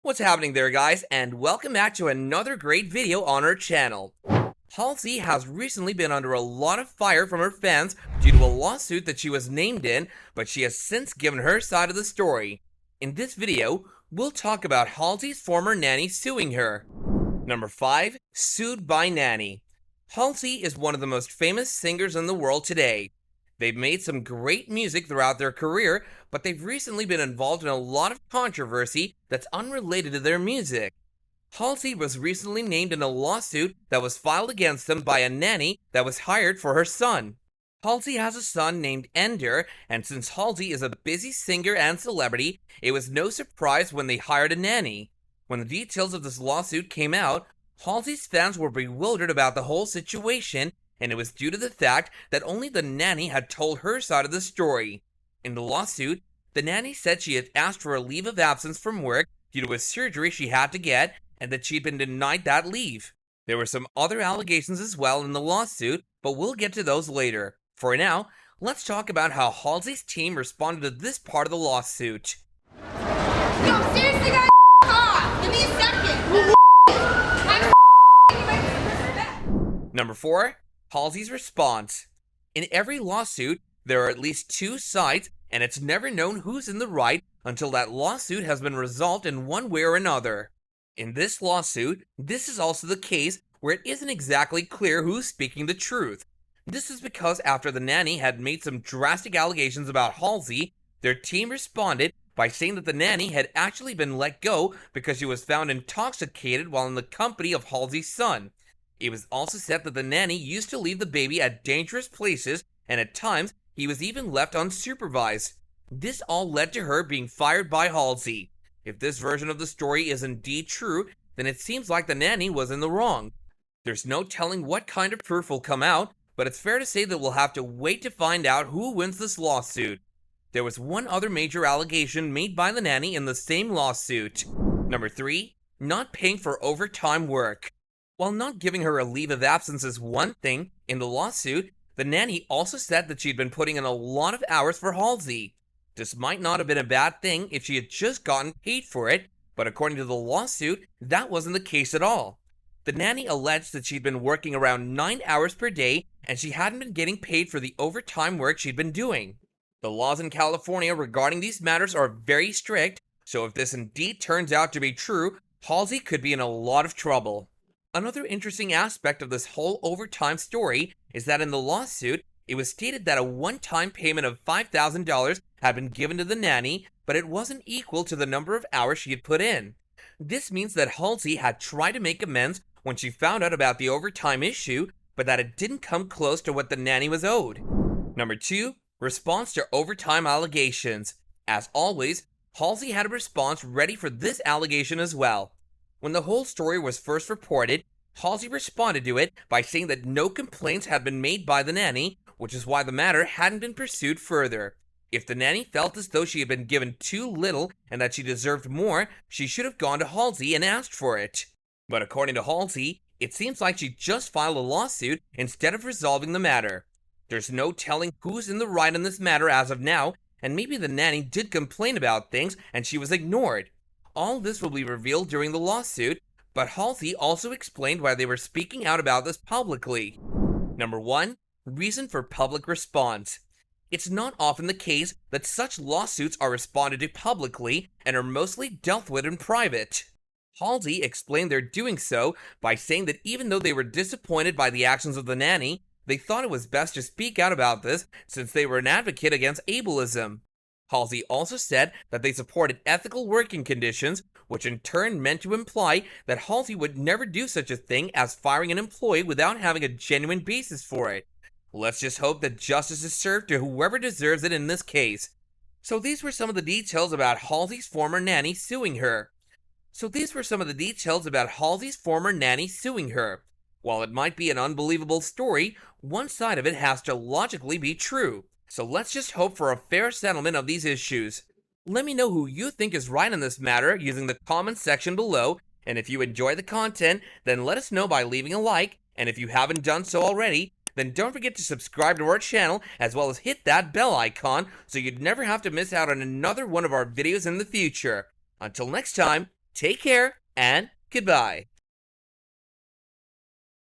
What's happening there, guys, and welcome back to another great video on our channel. Halsey has recently been under a lot of fire from her fans due to a lawsuit that she was named in, but she has since given her side of the story. In this video, we'll talk about Halsey's former nanny suing her. Number 5. Sued by Nanny. Halsey is one of the most famous singers in the world today. They've made some great music throughout their career, but they've recently been involved in a lot of controversy that's unrelated to their music. Halsey was recently named in a lawsuit that was filed against them by a nanny that was hired for her son. Halsey has a son named Ender, and since Halsey is a busy singer and celebrity, it was no surprise when they hired a nanny. When the details of this lawsuit came out, Halsey's fans were bewildered about the whole situation, and it was due to the fact that only the nanny had told her side of the story. In the lawsuit, the nanny said she had asked for a leave of absence from work due to a surgery she had to get, and that she'd been denied that leave. There were some other allegations as well in the lawsuit, but we'll get to those later. For now, let's talk about how Halsey's team responded to this part of the lawsuit. No, seriously, guys, off. Give me a second. Number 4. Halsey's response. In every lawsuit, there are at least two sides, and it's never known who's in the right until that lawsuit has been resolved in one way or another. In this lawsuit, this is also the case where it isn't exactly clear who's speaking the truth. This is because after the nanny had made some drastic allegations about Halsey, their team responded by saying that the nanny had actually been let go because she was found intoxicated while in the company of Halsey's son. It was also said that the nanny used to leave the baby at dangerous places, and at times, he was even left unsupervised. This all led to her being fired by Halsey. If this version of the story is indeed true, then it seems like the nanny was in the wrong. There's no telling what kind of proof will come out, but it's fair to say that we'll have to wait to find out who wins this lawsuit. There was one other major allegation made by the nanny in the same lawsuit. Number 3. Not paying for overtime work. While not giving her a leave of absence is one thing, in the lawsuit, the nanny also said that she'd been putting in a lot of hours for Halsey. This might not have been a bad thing if she had just gotten paid for it, but according to the lawsuit, that wasn't the case at all. The nanny alleged that she'd been working around 9 hours per day, and she hadn't been getting paid for the overtime work she'd been doing. The laws in California regarding these matters are very strict, so if this indeed turns out to be true, Halsey could be in a lot of trouble. Another interesting aspect of this whole overtime story is that in the lawsuit, it was stated that a one-time payment of $5,000 had been given to the nanny, but it wasn't equal to the number of hours she had put in. This means that Halsey had tried to make amends when she found out about the overtime issue, but that it didn't come close to what the nanny was owed. Number 2. Response to overtime allegations. As always, Halsey had a response ready for this allegation as well. When the whole story was first reported, Halsey responded to it by saying that no complaints had been made by the nanny, which is why the matter hadn't been pursued further. If the nanny felt as though she had been given too little and that she deserved more, she should have gone to Halsey and asked for it. But according to Halsey, it seems like she just filed a lawsuit instead of resolving the matter. There's no telling who's in the right in this matter as of now, and maybe the nanny did complain about things and she was ignored. All this will be revealed during the lawsuit, but Halsey also explained why they were speaking out about this publicly. Number 1. Reason for public response. It's not often the case that such lawsuits are responded to publicly and are mostly dealt with in private. Halsey explained their doing so by saying that even though they were disappointed by the actions of the nanny, they thought it was best to speak out about this since they were an advocate against ableism. Halsey also said that they supported ethical working conditions, which in turn meant to imply that Halsey would never do such a thing as firing an employee without having a genuine basis for it. Let's just hope that justice is served to whoever deserves it in this case. So these were some of the details about Halsey's former nanny suing her. While it might be an unbelievable story, one side of it has to logically be true. So let's just hope for a fair settlement of these issues. Let me know who you think is right in this matter using the comments section below, and if you enjoy the content, then let us know by leaving a like, and if you haven't done so already, then don't forget to subscribe to our channel as well as hit that bell icon so you'd never have to miss out on another one of our videos in the future. Until next time, Take care and goodbye.